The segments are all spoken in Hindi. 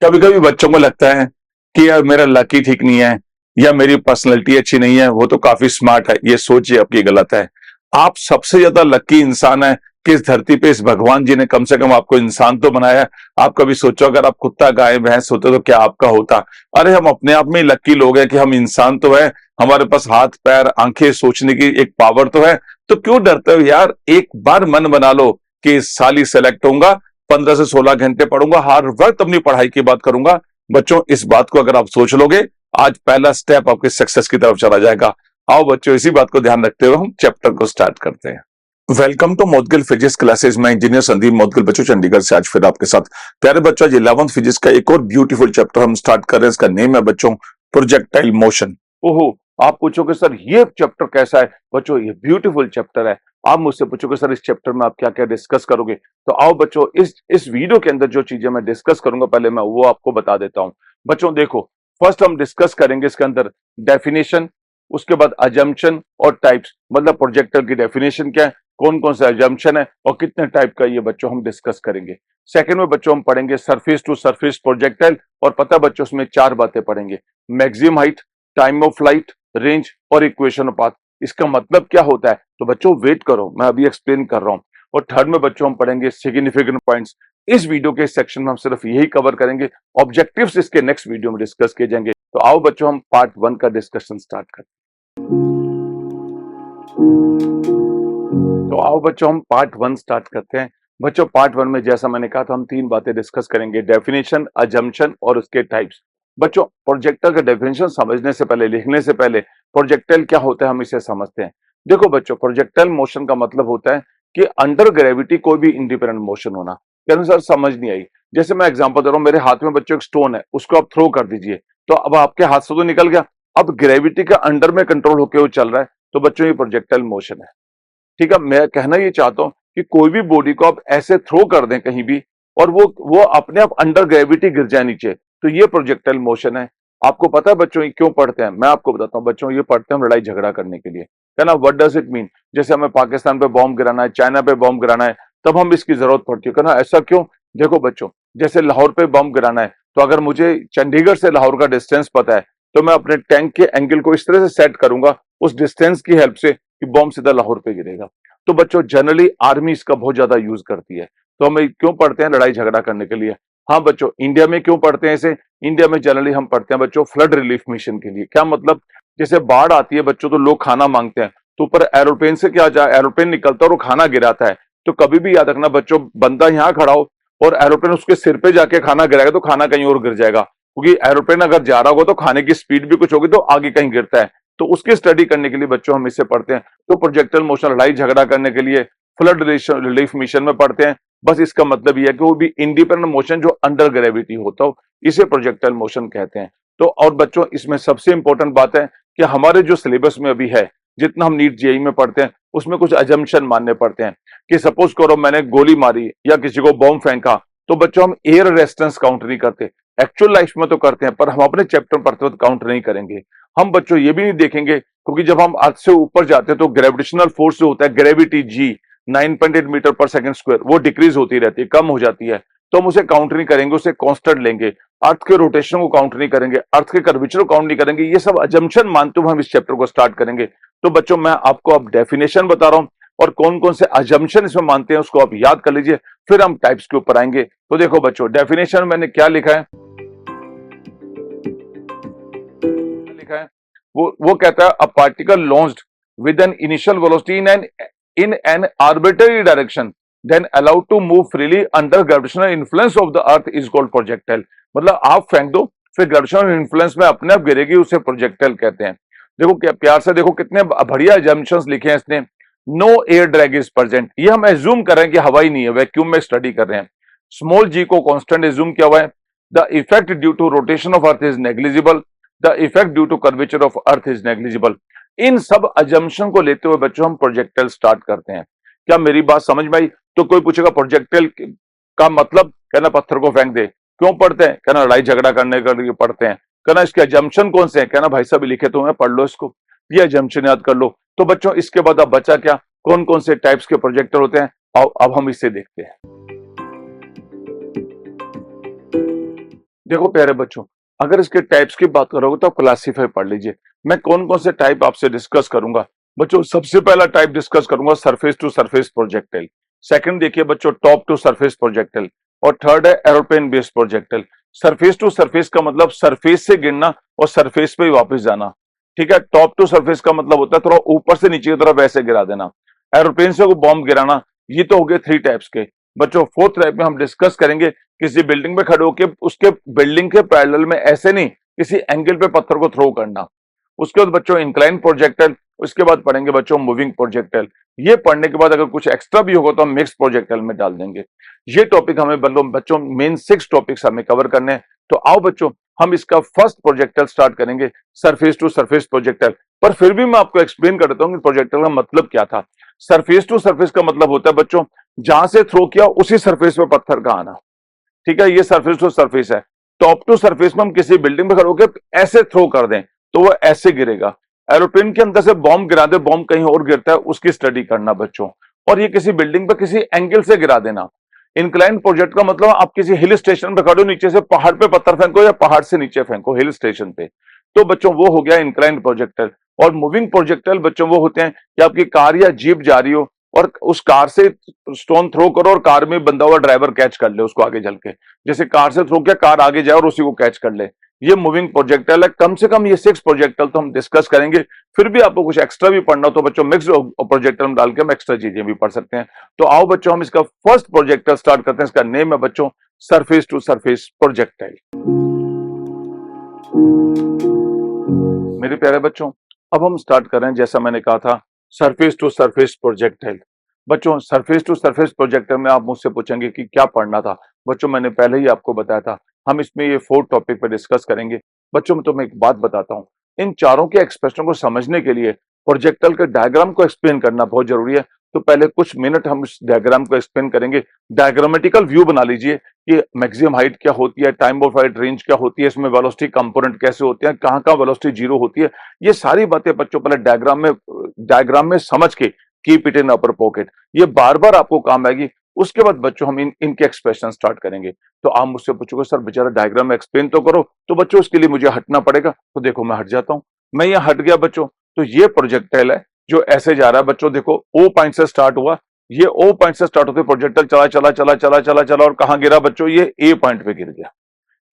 कभी कभी बच्चों को लगता है कि यार मेरा लक ही ठीक नहीं है या मेरी पर्सनैलिटी अच्छी नहीं है, वो तो काफी स्मार्ट है। ये सोच आपकी गलत है। आप सबसे ज्यादा लकी इंसान है कि इस धरती पे इस भगवान जी ने कम से कम आपको इंसान तो बनाया है। आप कभी सोचो अगर आप कुत्ता गाय भैंस होते तो क्या आपका होता। अरे हम अपने आप में ही लकी लोग हैं कि हम इंसान तो है, हमारे पास हाथ पैर आंखें सोचने की एक पावर तो है। तो क्यों डरते हो यार, एक बार मन बना लो कि इस साल ही सेलेक्ट होऊंगा, 15 से 16 घंटे पढ़ूंगा, हर वक्त अपनी पढ़ाई की बात करूंगा। बच्चों इस बात को अगर आप सोच लोगे, आज पहला स्टेप आपके सक्सेस की तरफ चला जाएगा। आओ बच्चों, इसी बात को ध्यान रखते हुए हम चैप्टर को स्टार्ट करते हैं। Welcome to Modgil physics classes. मैं इंजीनियर संदीप मोदगिल बच्चों चंडीगढ़ से आज फिर आपके साथ। प्यारे बच्चों, आज 11th फिजिक्स का एक और ब्यूटीफुल चैप्टर हम स्टार्ट कर रहे हैं। इसका नेम है बच्चों प्रोजेक्टाइल मोशन। ओहो, आप पूछोगे सर ये चैप्टर कैसा है? बच्चों ये ब्यूटीफुल चैप्टर है। आप मुझसे पूछोगे सर इस चैप्टर में आप क्या क्या डिस्कस करोगे, तो आओ बच्चों इस वीडियो के अंदर जो चीजें मैं डिस्कस करूंगा पहले मैं वो आपको बता देता हूं। बच्चों देखो, फर्स्ट हम डिस्कस करेंगे इसके अंदर डेफिनेशन, उसके बाद अजम्पशन और टाइप्स, मतलब प्रोजेक्टर की डेफिनेशन क्या है, कौन कौन सा अजम्पशन है और कितने टाइप का, ये बच्चों हम डिस्कस करेंगे। सेकंड में बच्चों हम पढ़ेंगे सरफेस टू सरफेस प्रोजेक्टाइल, और पता बच्चों उसमें 4 बातें पढ़ेंगे। Maximum height, time of flight, range और इक्वेशन ऑफ पाथ। इसका मतलब क्या होता है, तो बच्चों वेट करो, मैं अभी एक्सप्लेन कर रहा हूं। और थर्ड में बच्चों हम पढ़ेंगे सिग्निफिकेंट पॉइंट्स। इस वीडियो के सेक्शन में हम सिर्फ यही कवर करेंगे, ऑब्जेक्टिव्स इसके नेक्स्ट वीडियो में डिस्कस किए जाएंगे। तो आओ बच्चों हम पार्ट 1 का डिस्कशन स्टार्ट करते हैं। तो आओ बच्चों हम पार्ट 1 स्टार्ट करते हैं। बच्चों पार्ट 1 में जैसा मैंने कहा था हम 3 बातें डिस्कस करेंगे, डेफिनेशन, अजम्पशन और उसके टाइप्स। बच्चों प्रोजेक्टर का डेफिनेशन समझने से पहले, लिखने से पहले, प्रोजेक्टाइल क्या होता है हम इसे समझते हैं। देखो बच्चों, प्रोजेक्टाइल मोशन का मतलब होता है कि अंडर ग्रेविटी कोई भी इंडिपेंडेंट मोशन होना। क्या सर समझ नहीं आई? जैसे मैं एग्जांपल दे रहा हूं, मेरे हाथ में बच्चों एक स्टोन है, उसको आप थ्रो कर दीजिए, तो अब आपके हाथ से तो निकल गया, अब ग्रेविटी के अंडर में कंट्रोल होकर वो चल रहा है, तो बच्चों ये प्रोजेक्टाइल मोशन है। ठीक है, मैं कहना ये चाहता हूं कि कोई भी बॉडी को आप ऐसे थ्रो कर दें कहीं भी और वो अपने आप अंडर ग्रेविटी गिर जाए नीचे, तो ये प्रोजेक्टाइल मोशन है। आपको पता है बच्चों ये क्यों पढ़ते हैं? मैं आपको बताता हूं बच्चों, ये पढ़ते हैं हम लड़ाई झगड़ा करने के लिए, है ना। What does it mean? जैसे हमें पाकिस्तान पे बॉम्ब गिराना है, चाइना पे बॉम्ब गिराना है, तब हम इसकी जरूरत पड़ती है ना। ऐसा क्यों? देखो बच्चों, जैसे लाहौर पे बॉम्ब गिराना है, तो अगर मुझे चंडीगढ़ से लाहौर का डिस्टेंस पता है, तो मैं अपने टैंक के एंगल को इस तरह से सेट करूंगा उस डिस्टेंस की हेल्प से कि बॉम्ब सीधा लाहौर पे गिरेगा। तो बच्चों जनरली आर्मी इसका बहुत ज्यादा यूज करती है। तो हम क्यों पढ़ते हैं? लड़ाई झगड़ा करने के लिए। हाँ बच्चों, इंडिया में क्यों पढ़ते हैं इसे? इंडिया में जनरली हम पढ़ते हैं बच्चों फ्लड रिलीफ मिशन के लिए। क्या मतलब? जैसे बाढ़ आती है बच्चों, तो लोग खाना मांगते हैं, तो ऊपर एरोप्लेन से क्या जाए, एरोप्लेन निकलता है और वो खाना गिराता है। तो कभी भी याद रखना बच्चों, बंदा यहाँ खड़ा हो और एरोप्लेन उसके सिर पे जाके खाना गिराएगा तो खाना कहीं और गिर जाएगा, क्योंकि एरोप्लेन अगर जा रहा होगा तो खाने की स्पीड भी कुछ होगी तो आगे कहीं गिरता है। तो उसकी स्टडी करने के लिए बच्चों हम इसे पढ़ते हैं। तो प्रोजेक्टाइल मोशन लड़ाई झगड़ा करने के लिए, फ्लड रिलीफ मिशन में पढ़ते हैं। बस इसका मतलब यह है कि वो भी इंडिपेंडेंट मोशन जो अंडर ग्रेविटी होता हो, इसे प्रोजेक्टाइल मोशन कहते हैं। तो और बच्चों इसमें सबसे इंपॉर्टेंट बात है कि हमारे जो सिलेबस में अभी है, जितना हम नीट जेईई में पढ़ते हैं, उसमें कुछ अजम्पशन मानने पड़ते हैं कि सपोज करो मैंने गोली मारी या किसी को बॉम्ब फेंका, तो बच्चों हम एयर रेजिस्टेंस काउंट नहीं करते। एक्चुअल लाइफ में तो करते हैं, पर हम अपने चैप्टर पढ़ते वक्त काउंट नहीं करेंगे। हम बच्चों ये भी नहीं देखेंगे, क्योंकि जब हम अर्थ से ऊपर जाते हैं तो ग्रेविटेशनल फोर्स जो होता है, ग्रेविटी जी 9.8 मीटर पर सेकंड स्क्वायर, वो डिक्रीज होती रहती है, कम हो जाती है। तो हम उसे काउंट नहीं करेंगे, उसे कांस्टेंट लेंगे। अर्थ के रोटेशन को काउंट नहीं करेंगे, अर्थ के कर्वेचर को काउंट नहीं करेंगे। ये सब अजम्पशन मानते हुए हम इस चैप्टर को स्टार्ट करेंगे। तो बच्चों मैं आपको अब डेफिनेशन बता रहा हूं और कौन कौन से अजम्पशन इसमें मानते हैं उसको आप याद कर लीजिए, फिर हम टाइप्स के ऊपर आएंगे। तो देखो बच्चों, डेफिनेशन मैंने क्या लिखा है, लिखा है वो कहता है a particle launched with an initial velocity in an arbitrary direction then allowed to move freely under gravitational influence of the earth is called projectile. मतलब आप फेंक दो, फिर ग्रेविटेशनल इन्फ्लुएंस में अपने आप गिरेगी, उसे प्रोजेक्टाइल कहते हैं। देखो क्या प्यार से देखो, कितने बढ़िया एजम्पशंस लिखे हैं इसने। No air drag is present, ये हम एज्यूम कर रहे हैं कि हवा ही नहीं है, वैक्यूम में स्टडी कर रहे हैं। स्मॉल जी को कांस्टेंट एज्यूम किया हुआ है। The effect due to rotation of earth is negligible, the effect due to curvature of earth is negligible. इन सब अजम्पशन को लेते हुए बच्चों हम प्रोजेक्टाइल स्टार्ट करते हैं। क्या मेरी बात समझ में आई? तो कोई पूछेगा प्रोजेक्टाइल का मतलब, कहना पत्थर को फेंक दे। क्यों पढ़ते हैं? कहना लड़ाई झगड़ा करने के लिए पढ़ते हैं। कहना इसके अजम्पशन कौन से हैं? कहना भाई साहब लिखे तो हैं, पढ़ लो इसको, ये अजम्पशन याद कर लो। तो बच्चों इसके बाद अब बचा क्या, कौन कौन से टाइप्स के प्रोजेक्टर होते हैं, अब हम इसे देखते हैं। देखो प्यारे बच्चों, अगर इसके टाइप्स की बात करोगे तो आप क्लासीफाई पढ़ लीजिए। मैं कौन कौन से टाइप आपसे डिस्कस करूंगा। बच्चों सबसे पहला टाइप डिस्कस करूंगा surface to surface projectile. Second देखिए बच्चों टॉप टू सरफेस प्रोजेक्टाइल। और थर्ड है aeroplane based projectile. Surface to surface का मतलब सरफेस से गिरना और सरफेस पे ही वापस जाना। ठीक है, टॉप टू सरफेस का मतलब होता है थोड़ा ऊपर से नीचे की तरफ ऐसे गिरा देना। एरोप्लेन से बॉम्ब गिराना। ये तो हो गए थ्री टाइप्स के। बच्चों फोर्थ टाइप में हम डिस्कस करेंगे किसी बिल्डिंग में खड़े होकर उसके बिल्डिंग के पैरेलल में ऐसे नहीं, किसी एंगल पे पत्थर को थ्रो करना। उसके बाद बच्चों इंक्लाइन प्रोजेक्टाइल। उसके बाद पढ़ेंगे बच्चों मूविंग प्रोजेक्टाइल। ये पढ़ने के बाद अगर कुछ एक्स्ट्रा भी होगा तो हम मिक्स प्रोजेक्टाइल में डाल देंगे। ये टॉपिक हमें बच्चों मेन 6 टॉपिक्स हमें कवर करने हैं। तो आओ बच्चों हम इसका फर्स्ट प्रोजेक्टाइल स्टार्ट करेंगे, सरफेस टू सरफेस प्रोजेक्टाइल। पर फिर भी मैं आपको एक्सप्लेन कर देता हूं कि प्रोजेक्टाइल का मतलब क्या था। सरफेस टू सरफेस का मतलब होता है बच्चों जहां से थ्रो किया उसी सरफेस पे पत्थर का आना। ठीक है, ये सरफेस टू सरफेस है। टॉप टू सरफेस में हम किसी बिल्डिंग में खड़े होकर ऐसे थ्रो कर दें तो वो ऐसे गिरेगा। एरोप्लेन के अंदर से बॉम्ब गिरा दे, बॉम्ब कहीं और गिरता है उसकी स्टडी करना बच्चों। और ये किसी बिल्डिंग पर किसी एंगल से गिरा देना। इंक्लाइन प्रोजेक्ट का मतलब आप किसी हिल स्टेशन पे खड़े हो, नीचे से पहाड़ पे पत्थर फेंको या पहाड़ से नीचे फेंको हिल स्टेशन पे, तो बच्चों वो हो गया इंक्लाइन प्रोजेक्टाइल। और मूविंग प्रोजेक्टाइल बच्चों वो होते हैं कि आपकी कार या जीप जा रही हो और उस कार से स्टोन थ्रो करो और कार में बंधा हुआ ड्राइवर कैच कर ले उसको आगे चल के। जैसे कार से थ्रो किया, कार आगे जाए और उसी को कैच कर ले। ये मूविंग प्रोजेक्टाइल है। कम से कम ये 6 प्रोजेक्टाइल तो हम डिस्कस करेंगे। फिर भी आपको कुछ एक्स्ट्रा भी पढ़ना हो तो बच्चों मिक्स प्रोजेक्टाइल में डाल के हम एक्स्ट्रा चीजें भी पढ़ सकते हैं। तो आओ बच्चों हम इसका फर्स्ट प्रोजेक्टाइल स्टार्ट करते हैं। इसका नेम है बच्चों सरफेस टू सरफेस प्रोजेक्टाइल। मेरे प्यारे बच्चों अब हम स्टार्ट कर रहे हैं, जैसा मैंने कहा था, सरफेस टू सरफेस प्रोजेक्टाइल। बच्चों सरफेस टू सरफेस प्रोजेक्टाइल में आप मुझसे पूछेंगे कि क्या पढ़ना था। बच्चों मैंने पहले ही आपको बताया था हम इसमें ये 4 टॉपिक पर डिस्कस करेंगे। बच्चों मैं तुम्हें एक बात बताता हूं, इन चारों के एक्सप्रेशन को समझने के लिए प्रोजेक्टाइल के डायग्राम को एक्सप्लेन करना बहुत जरूरी है। तो पहले कुछ मिनट हम इस डायग्राम को एक्सप्लेन करेंगे। डायग्रामेटिकल व्यू बना लीजिए कि मैक्सिमम हाइट क्या होती है, टाइम ऑफ हाइट रेंज क्या होती है, इसमें वेलोसिटी कंपोनेंट कैसे होते हैं, कहां वेलोसिटी जीरो होती है। ये सारी बातें बच्चों पहले डायग्राम में समझ के keep it in upper pocket. ये बार बार आपको काम आएगी। उसके बाद बच्चों हम इनके एक्सप्रेशन स्टार्ट करेंगे। तो आप मुझसे पूछोगे सर बेचारा डायग्राम में एक्सप्लेन तो करो। तो बच्चों उसके लिए मुझे हटना पड़ेगा। तो देखो मैं हट जाता हूं। मैं यहाँ हट गया बच्चों। तो ये प्रोजेक्टाइल है जो ऐसे जा रहा है बच्चों। देखो ओ पॉइंट से स्टार्ट हुआ, ये ओ पॉइंट से स्टार्ट होते प्रोजेक्टाइल चला चला चला चला चला चला और कहां गिरा बच्चों, ये ए पॉइंट पे गिर गया।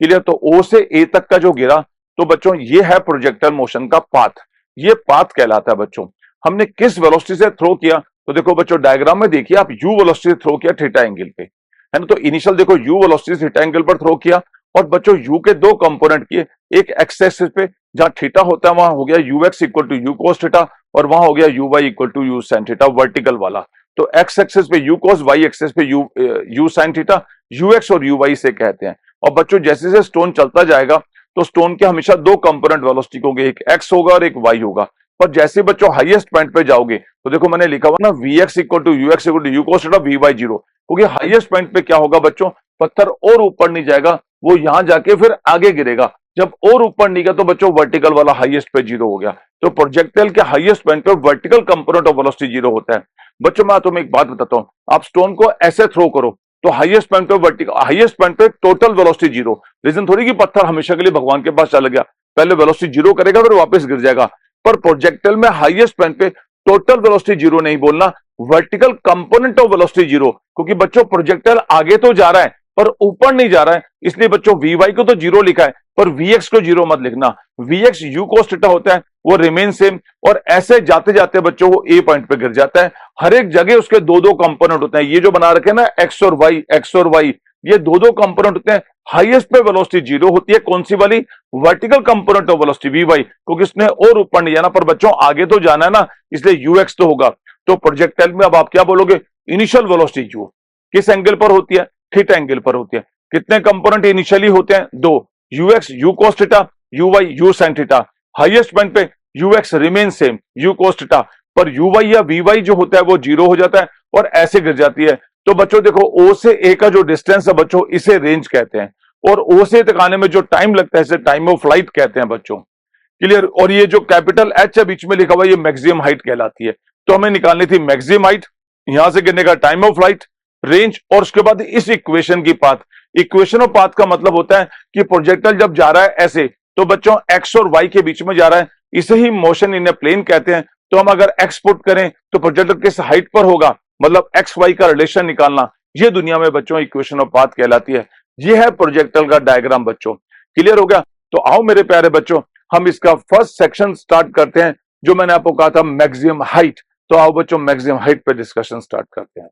क्लियर। तो ओ से ए तक का जो गिरा, तो बच्चों ये है प्रोजेक्टाइल मोशन का पाथ। ये पाथ कहलाता है बच्चों। हमने किस वेलोसिटी से थ्रो किया, तो देखो बच्चों डायग्राम में देखिए आप यू वेलोसिटी से थ्रो किया थीटा एंगल पे, है ना। तो इनिशियल देखो यू वेलोसिटी से थीटा एंगल पर थ्रो किया और बच्चों यू के दो कंपोनेंट किए। एक एक्स एक्सिस पे जहां थीटा होता है वहां हो गया u x equal to u cos theta और वहां हो गया u y equal to u sine theta vertical वाला। तो एक्स एक्सिस पे यू कोस, वाई एक्सिस पे u sine theta, u x और यू वाई से कहते हैं। और बच्चों जैसे जैसे स्टोन चलता जाएगा तो स्टोन के हमेशा दो कंपोनेंट वेलोसिटी होंगे, एक एक्स होगा और एक वाई होगा। पर जैसे बच्चों हाईएस्ट पॉइंट पे जाओगे तो देखो मैंने लिखा हुआ ना v x equal to u x equal to u cos theta v y zero, क्योंकि हाईएस्ट पॉइंट पे क्या होगा बच्चों, पत्थर और ऊपर नहीं जाएगा, वो यहां जाके फिर आगे गिरेगा। जब और ऊपर नहीं गया तो बच्चों वर्टिकल वाला हाईएस्ट पे जीरो हो गया। तो प्रोजेक्टाइल के हाईएस्ट पॉइंट पे vertical component of velocity zero होता है। बच्चों मैं तुम्हें एक बात बताता हूं, आप स्टोन को ऐसे थ्रो करो तो हाईएस्ट पॉइंट पे वर्टिकल, हाईएस्ट पॉइंट पे टोटल वेलोसिटी जीरो। रीजन थोड़ी कि पत्थर हमेशा के लिए भगवान के पास चला गया, पहले वेलोसिटी जीरो करेगा फिर वापस गिर जाएगा। पर प्रोजेक्टाइल में हाईएस्ट पॉइंट पे टोटल वेलोसिटी जीरो नहीं बोलना, vertical component of velocity zero, क्योंकि बच्चों प्रोजेक्टाइल आगे तो जा रहा है पर ऊपर नहीं जा रहा है। इसलिए बच्चों वी वाई को तो जीरो लिखा है पर वी एक्स को जीरो मत लिखना। V x u cos theta होता है वो रिमेन सेम, और ऐसे जाते जाते बच्चों वो ए पॉइंट पे गिर जाता है। हर एक जगह उसके दो दो कंपोनेंट होते हैं। ये जो बना रखे हैं ना एक्स और वाई, एक्स और वाई, ये दो दो कंपोनेंट होते हैं। हाईएस्ट पे वेलोसिटी जीरो होती है, कौन सी वाली, vertical component of velocity v y, क्योंकि उसने और ऊपर नहीं जाना पर बच्चों आगे तो जाना है ना, इसलिए यू एक्स तो होगा। तो प्रोजेक्टाइल में अब आप क्या बोलोगे, इनिशियल वेलोसिटी यू किस एंगल पर होती है, थीटा एंगल पर होती है। कितने कंपोनेंट इनिशियली होते हैं, दो, u x u cos theta, u y u sine theta. Highest point पे u x remain same u cos theta, पर यू वाई या वी वाई जो होता है वो जीरो हो जाता है और ऐसे गिर जाती है। तो बच्चों देखो ओ से ए का जो डिस्टेंस है बच्चों इसे रेंज कहते हैं, और ओ से तक आने में जो टाइम लगता है इसे टाइम ऑफ फ्लाइट कहते हैं बच्चों। क्लियर। और ये जो कैपिटल एच है बीच में लिखा हुआ ये मैक्सिमम हाइट कहलाती है। तो हमें निकालनी थी मैक्सिमम हाइट, यहां से गिरने का टाइम ऑफ फ्लाइट, रेंज, और उसके बाद इस इक्वेशन की पाथ। इक्वेशन ऑफ पाथ का मतलब होता है कि प्रोजेक्टाइल जब जा रहा है ऐसे, तो बच्चों एक्स और वाई के बीच में जा रहा है, इसे ही मोशन इन ए प्लेन कहते हैं। तो हम अगर एक्स पुट करें तो प्रोजेक्टाइल किस हाइट पर होगा, मतलब एक्स वाई का रिलेशन निकालना, ये दुनिया में बच्चों इक्वेशन ऑफ पाथ कहलाती है। ये है प्रोजेक्टाइल का डायग्राम बच्चों। क्लियर हो गया? तो आओ मेरे प्यारे बच्चों, हम इसका फर्स्ट सेक्शन स्टार्ट करते हैं, जो मैंने आपको कहा था मैक्सिमम हाइट। तो आओ बच्चों मैक्सिमम हाइट पे डिस्कशन स्टार्ट करते हैं।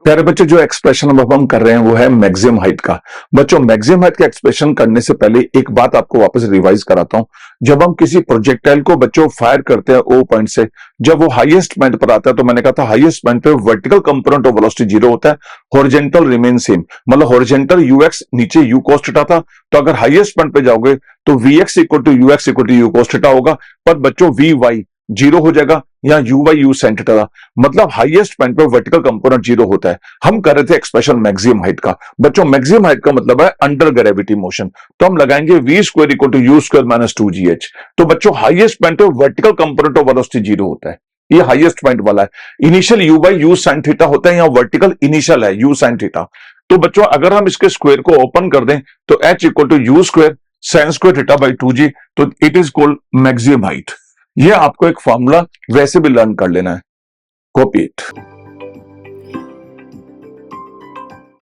प्यारे बच्चों, जो एक्सप्रेशन अब हम कर रहे हैं वो है मैक्सिमम हाइट का। बच्चों मैक्सिमम हाइट का एक्सप्रेशन करने से पहले एक बात आपको वापस रिवाइज कराता हूं। जब हम किसी प्रोजेक्टाइल को बच्चों फायर करते हैं ओ पॉइंट से, जब वो हाईएस्ट पॉइंट पर आता है, तो मैंने कहा था हाईएस्ट पॉइंट पे वर्टिकल कंपोनेंट ऑफ वेलोसिटी 0 होता है, हॉरिजॉन्टल रिमेन सेम। मतलब हॉरिजॉन्टल यूएक्स नीचे यू cos थीटा था, तो अगर हाईएस्ट पॉइंट पे जाओगे तो v x equal to u x equal to u cos theta होगा। पर बच्चों वी वाई 0 हो जाएगा, या u by u sin theta, मतलब हाईएस्ट पॉइंट पे वर्टिकल कंपोनेंट 0 होता है। हम कर रहे थे एक्सप्रेशन मैक्सिमम हाइट का। बच्चों मैक्सिमम हाइट का मतलब है अंडर ग्रेविटी मोशन, तो हम लगाएंगे v square equal to u square minus 2gh। तो बच्चों हाईएस्ट पॉइंट पे वर्टिकल कंपोनेंट ऑफ वेलोसिटी 0 होता है, ये हाईएस्ट पॉइंट वाला है। Initial u by u sin theta होता है, यहाँ वर्टिकल इनिशियल है यू sin थीटा। तो बच्चों अगर हम इसके स्क्वायर को ओपन कर दें तो h equal to u square sin square theta by 2g, तो it is called maximum height. ये आपको एक फॉर्मूला वैसे भी लर्न कर लेना है, कॉपी इट।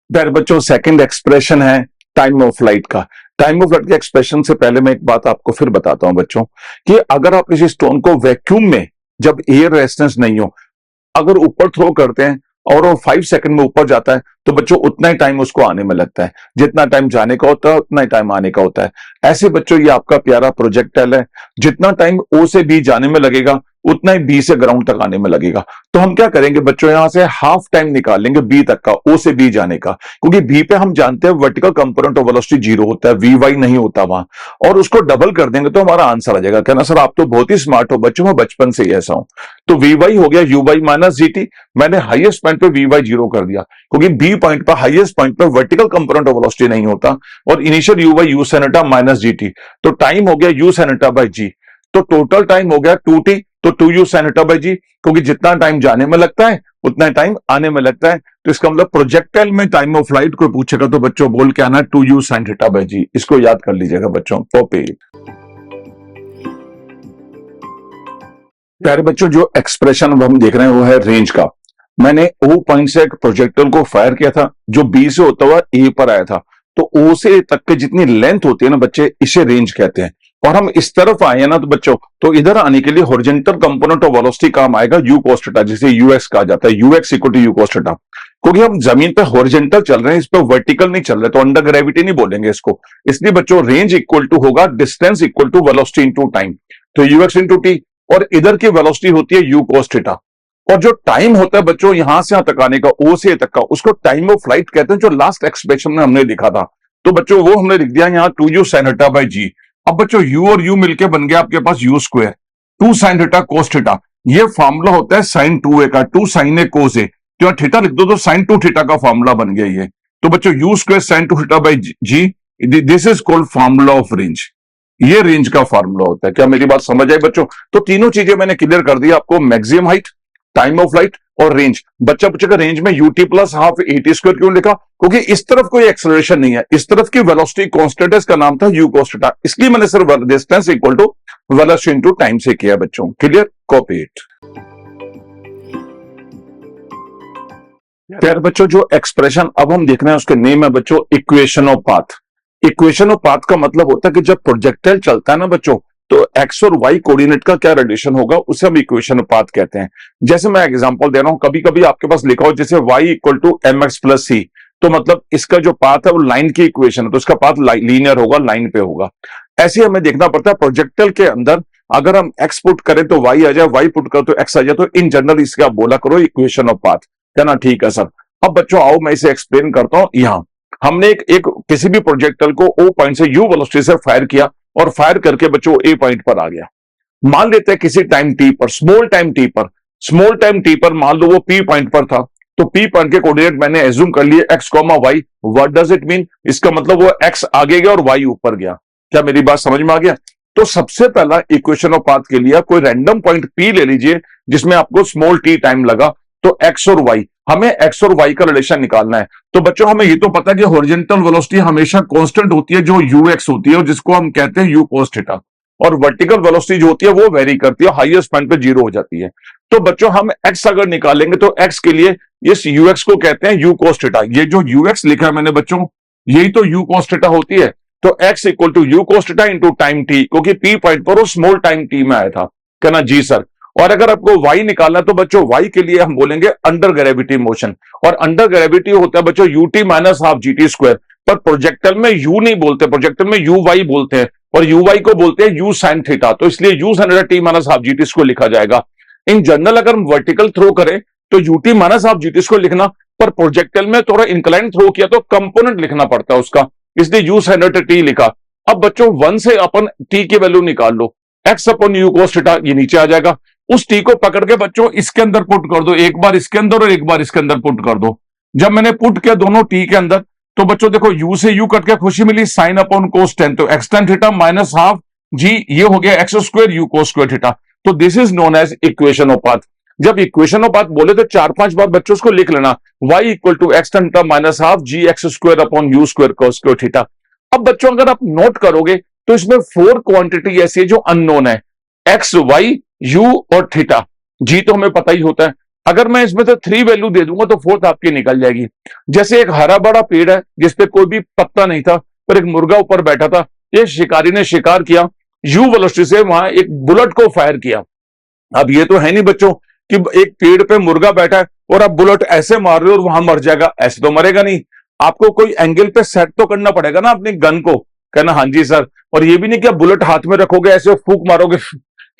फिर बच्चों सेकंड एक्सप्रेशन है टाइम ऑफ फ्लाइट का। टाइम ऑफ फ्लाइट के एक्सप्रेशन से पहले मैं एक बात आपको फिर बताता हूं बच्चों, कि अगर आप किसी स्टोन को वैक्यूम में, जब एयर रेजिस्टेंस नहीं हो, अगर ऊपर थ्रो करते हैं और वो 5 सेकंड में ऊपर जाता है, तो बच्चों उतना ही टाइम उसको आने में लगता है। जितना टाइम जाने का होता है उतना ही टाइम आने का होता है। ऐसे बच्चों ये आपका प्यारा प्रोजेक्टाइल है, जितना टाइम ओ से बी जाने में लगेगा उतना ही बी से ग्राउंड तक आने में लगेगा। तो हम क्या करेंगे बच्चों, यहां से हाफ टाइम निकाल लेंगे बी तक का, ओ से बी जाने का, क्योंकि बी पे हम जानते हैं वर्टिकल कंपोनेंट ऑफ वेलोसिटी 0 होता है, वी वाई नहीं होता वहां, और उसको डबल कर देंगे तो हमारा आंसर आ जाएगा। कहना सर आप तो बहुत ही स्मार्ट हो बच्चों, मैं बचपन से ही ऐसा हूं। तो वी वाई हो गया यू वाई माइनस जीटी, मैंने हाईएस्ट पॉइंट पे वी वाई 0 कर दिया, क्योंकि बी पॉइंट पर हाईएस्ट पॉइंट पर वर्टिकल कंपोनेंट ऑफ वेलोसिटी नहीं होता, और initial you y you sin theta minus GT, तो टाइम हो गया you sin theta by g. तो टोटल टाइम हो गया 2t, तो 2u sin थीटा बाई जी, क्योंकि जितना टाइम जाने में लगता है उतना टाइम आने में लगता है। तो इसका मतलब प्रोजेक्टाइल में टाइम ऑफ फ्लाइट को पूछेगा तो बच्चों बोल के आना 2u sin थीटा बाई जी। इसको याद कर लीजिएगा बच्चों, कॉपी। प्यारे बच्चों, जो एक्सप्रेशन अब हम देख रहे हैं वो है रेंज का। मैंने ओ पॉइंट से एक प्रोजेक्टाइल को फायर किया था, जो बी से होता हुआ ए पर आया था। तो ओ से तक की जितनी लेंथ होती है ना बच्चे, इसे रेंज कहते हैं। और हम इस तरफ आए ना तो बच्चों, तो इधर आने के लिए हॉरिजॉन्टल कंपोनेंट ऑफ वेलोसिटी काम आएगा यू cos थीटा, जिसे यूएक्स कहा जाता है, u x equal to u cos theta. क्योंकि हम जमीन पे हॉरिजॉन्टल चल रहे हैं, इस पे वर्टिकल नहीं चल रहे, तो अंडर ग्रेविटी नहीं बोलेंगे इसको। इसलिए बच्चों रेंज इक्वल टू होगा distance equal to velocity into time, तो यूएक्स इनटू टी, और इधर की वेलोसिटी होती है यू cos थीटा। और जो टाइम होता है बच्चों यहां से यहां तक आने का, ओ से तक का, उसको टाइम ऑफ फ्लाइट कहते हैं, जो लास्ट एक्सप्रेशन में हमने लिखा था। तो बच्चों वो हमने लिख दिया यहाँ 2u sin थीटा बाई जी। अब बच्चों u और u मिलके बन गया आपके पास u square 2 sin theta cos theta. ये फॉर्मूला होता है sin 2a का, 2 sin a cos a, तो थीटा लिख दो तो sin 2 थीटा का फॉर्मूला बन गया ये। तो बच्चों u square sin 2 theta by g, this is called formula of range. ये रेंज का फॉर्मूला होता है। क्या मेरी बात समझ आई बच्चों? तो तीनों चीजें मैंने क्लियर कर दी आपको, maximum height, time of flight और रेंज। बच्चा पूछेगा रेंज में UT plus half eighty square क्यों लिखा? क्योंकि इस तरफ कोई एक्सेलरेशन नहीं है, इस तरफ की वेलोसिटी कांस्टेंट है, इसका नाम था यू cos थीटा, इसलिए मैंने सिर्फ distance equal to velocity into time से किया बच्चों। क्लियर? Copy it. फिर बच्चों जो एक्सप्रेशन अब हम देख रहे हैं उसके नेम है बच्चों equation of path. Equation of path का मतलब होता है कि जब प्रोजेक्टाइल चलता है ना बच्चों, तो एक्स और वाई कोऑर्डिनेट का क्या रिलेशन होगा, उसे हम इक्वेशन ऑफ पाथ कहते हैं। जैसे मैं एग्जांपल दे रहा हूं, कभी कभी आपके पास लिखा हो जैसे y equal to m x plus c, तो मतलब इसका जो पाथ है वो लाइन की इक्वेशन है, तो इसका पाथ लीनियर होगा, लाइन पे होगा। ऐसे हमें देखना पड़ता है प्रोजेक्टाइल के अंदर, अगर हम एक्स पुट करें तो वाई आ जाए, वाई पुट करें तो एक्स आ जाए, तो इन जनरल इसका आप बोला करो इक्वेशन ऑफ पाथ, कहना ठीक है सर। अब बच्चों आओ मैं इसे एक्सप्लेन करता हूं। यहां हमने एक किसी भी प्रोजेक्टाइल को ओ पॉइंट से यू वेलोसिटी से फायर किया, और फायर करके बच्चों ए पॉइंट पर आ गया। मान लेते हैं किसी टाइम टी पर, स्मॉल टाइम टी पर मान लो वो पी पॉइंट पर था, तो पी पॉइंट के कोऑर्डिनेट मैंने एज्यूम कर लिए x comma y. What does it mean? इसका मतलब वो एक्स आगे गया और वाई ऊपर गया। क्या मेरी बात समझ में आ गया? तो सबसे पहला इक्वेशन ऑफ पाथ के लिए कोई रैंडम पॉइंट पी ले लीजिए जिसमें आपको स्मॉल टी टाइम लगा, तो एक्स और वाई हमें एक्स और वाई का रिलेशन निकालना है। तो बच्चों हमें ये तो पता है कि हॉरिजॉन्टल वेलोसिटी हमेशा कांस्टेंट होती है जो यूएक्स होती है, जिसको हम कहते हैं यू कोस थीटा, और वर्टिकल वेलोसिटी जो होती है वो वेरी करती है, हाईएस्ट पॉइंट पे जीरो हो जाती है। तो बच्चों हम एक्स अगर निकालेंगे तो एक्स के लिए इस यूएक्स को कहते हैं यू कोस थीटा। ये जो यूएक्स लिखा है मैंने बच्चों, यही तो यू कोस थीटा होती है। तो x equal to u cos theta into time t, क्योंकि पी पॉइंट पर वो स्मॉल टाइम टी में आया था। कहना जी सर। और अगर आपको y निकालना है तो बच्चों y के लिए हम बोलेंगे अंडर ग्रेविटी मोशन, और अंडर ग्रेविटी होता है बच्चों ut minus half G T square. पर प्रोजेक्टल में u नहीं बोलते, प्रोजेक्टल में uy बोलते हैं, और uy को बोलते हैं u sin थीटा, तो इसलिए u sin theta t minus half G T square लिखा जाएगा। इन जनरल अगर हम वर्टिकल थ्रो करें तो ut minus half G T square लिखना, पर प्रोजेक्टल में थोड़ा इंक्लाइन थ्रो किया तो कंपोनेंट लिखना पड़ता है उसका, इसलिए u sin थीटा t लिखा। अब बच्चों 1 से अपन t की वैल्यू निकाल लो, x upon you cos theta ये नीचे आ जाएगा। उस टी को पकड़ के बच्चों इसके अंदर पुट कर दो, एक बार इसके अंदर और एक बार इसके अंदर पुट कर दो। जब मैंने पुट किया दोनों टी के अंदर तो बच्चों देखो u से u कट के खुशी मिली, साइन अपॉन कोस टेन, तो x tan theta minus half g, ये हो गया x square u cos square theta. तो this is known as equation of path. जब इक्वेशन ऑफ पाथ बोले तो 4-5 बार बच्चों उसको लिख लेना, y equal to x tan theta minus half g x square upon u square cos square theta. अब बच्चों अगर आप नोट करोगे तो इसमें 4 क्वांटिटी ऐसी है जो अननोन है, एक्स वाई यू और थीटा। जी तो हमें पता ही होता है, अगर मैं इसमें से 3 वैल्यू दे दूंगा तो 4th आपकी निकल जाएगी। जैसे एक हरा बड़ा पेड़ है जिसपे कोई भी पत्ता नहीं था, पर एक मुर्गा ऊपर बैठा था, एक शिकारी ने शिकार किया, यू वेलोसिटी से वहां एक बुलेट को फायर किया। अब ये तो है नहीं बच्चों कि एक पेड़ पे मुर्गा बैठा है और आप बुलेट ऐसे मार रहे हो और वहां मर जाएगा, ऐसे तो मरेगा नहीं। आपको कोई एंगल पे सेट तो करना पड़ेगा ना अपनी गन को, कहना हाँ जी सर। और ये भी नहीं कि आप बुलेट हाथ में रखोगे ऐसे फूक मारोगे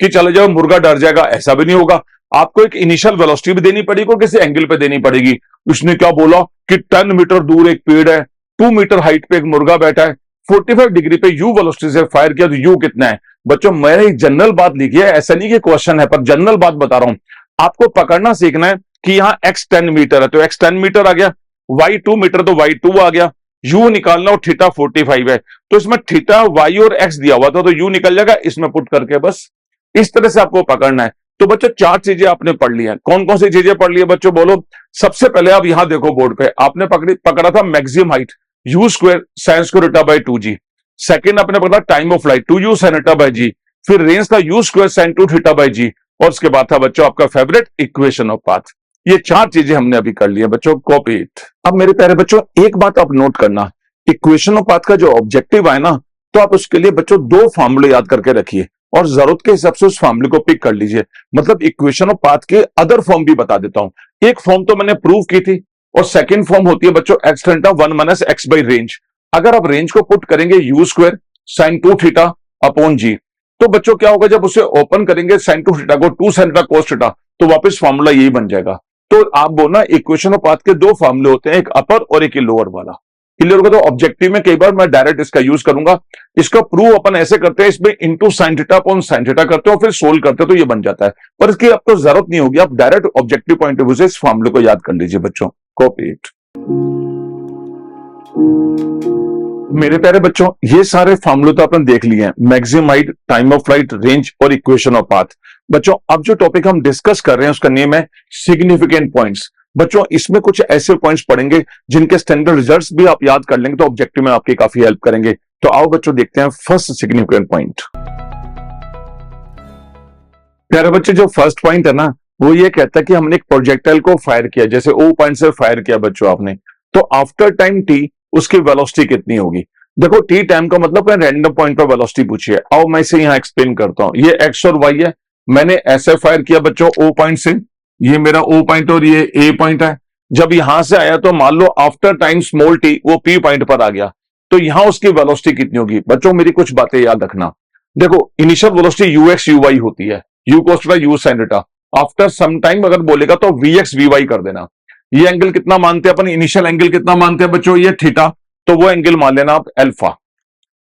कि चले जाओ मुर्गा डर जाएगा, ऐसा भी नहीं होगा। आपको एक इनिशियल वेलोसिटी भी देनी पड़ेगी, किसी एंगल पे देनी पड़ेगी। उसने क्या बोला कि 10 मीटर दूर एक पेड़ है, 2 मीटर हाइट पे एक मुर्गा बैठा है, 45 डिग्री पे यू वेलोसिटी से फायर किया, तो यू कितना है बच्चों। मैंने एक जनरल बात लिखी है, ऐसा नहीं कि क्वेश्चन है, पर जनरल बात बता रहा हूं। आपको पकड़ना सीखना है कि यहाँ x 10 मीटर है तो x 10 मीटर आ गया, y 2 मीटर तो y 2 आ गया, u निकालना और थीटा 45 है, तो इसमें थीटा y और x दिया हुआ था तो u निकल जाएगा, इसमें पुट करके बस इस तरह से आपको पकड़ना है। तो बच्चों 4 चीजें आपने पढ़ ली हैं। कौन कौन सी चीजें पढ़ ली है बच्चों बोलो। सबसे पहले आप यहां देखो बोर्ड पे, आपने पकड़ा था maximum height you square sine square theta by 2g। Second आपने पकड़ा time of flight 2u sin theta by g। फिर रेंज था u square sine 2 theta by g। और उसके बाद था बच्चों आपका फेवरेट इक्वेशन ऑफ पाथ। ये 4 चीजें हमने अभी कर ली है बच्चों, कॉपी इट। अब मेरे प्यारे बच्चों एक बात आप नोट करना, इक्वेशन ऑफ पाथ का जो ऑब्जेक्टिव है ना, तो आप उसके लिए बच्चों 2 फॉर्मूले याद करके रखिए और जरूरत के हिसाब से उस फॉर्मूले को पिक कर लीजिए। मतलब इक्वेशन ऑफ पाथ के अदर फॉर्म भी बता देता हूं। एक फॉर्म तो मैंने प्रूव की थी, और सेकंड फॉर्म होती है बच्चों x theta 1 minus x by range. अगर आप रेंज को पुट करेंगे u square sine 2 theta upon g, तो बच्चों क्या होगा जब उसे ओपन करेंगे साइन 2 थीटा को 2 साइन थीटा कोस थीटा, तो वापस फॉर्मूला यही बन जाएगा। तो आप बोलना इक्वेशन ऑफ पाथ के 2 फॉर्मूले होते हैं, एक अपर और एक लोअर वाला। क्लियर होगा। तो ऑब्जेक्टिव में कई बार मैं डायरेक्ट इसका यूज करूंगा। इसका प्रूव अपन ऐसे करते हैं, इसमें into sine theta upon sine theta करते हो फिर सोल्व करते हो तो ये बन जाता है, पर इसकी आपको जरूरत नहीं होगी। आप direct objective point of view से इस फॉर्मूले को याद कर लीजिए बच्चों, कॉपी इट। मेरे प्यारे बच्चों ये सारे फॉर्मूले तो आपने देख लिए हैं, maximum height, time of flight, range और इक्वेशन ऑफ पाथ। बच्चों अब जो टॉपिक हम डिस्कस कर रहे हैं उसका नेम है सिग्निफिकेंट पॉइंट्स। बच्चों इसमें कुछ ऐसे पॉइंट्स पढ़ेंगे जिनके स्टैंडर्ड रिजल्ट्स भी आप याद कर लेंगे तो ऑब्जेक्टिव में आपकी काफी हेल्प करेंगे। तो आओ बच्चों देखते हैं फर्स्ट सिग्निफिकेंट पॉइंट। प्यारे बच्चे जो फर्स्ट पॉइंट है ना, वो ये कहता है कि हमने एक प्रोजेक्टाइल को फायर किया, जैसे ओ पॉइंट से फायर किया बच्चों आपने, तो आफ्टर टाइम टी उसकी वेलोसिटी कितनी होगी। देखो टी टाइम का मतलब है रैंडम पॉइंट पर वेलोसिटी पूछी है। आओ मैं इसे यहां एक्सप्लेन करता हूं। ये एक्स और वाई है, मैंने ऐसे फायर किया बच्चों ओ पॉइंट से, ये मेरा ओ पॉइंट और ये ए पॉइंट है। जब यहां से आया तो मान लो आफ्टर टाइम स्मॉल टी वो पी पॉइंट पर आ गया, तो यहां उसकी वेलोसिटी कितनी होगी। बच्चों मेरी कुछ बातें याद रखना। देखो initial velocity u x u y होती है, u cos theta u sine theta. After some time अगर बोलेगा तो वी एक्स वी वाई कर देना। ये एंगल कितना मानते हैं अपन, इनिशियल एंगल कितना मानते हैं बच्चों, ये थीटा, तो वो एंगल मान लेना आप अल्फा।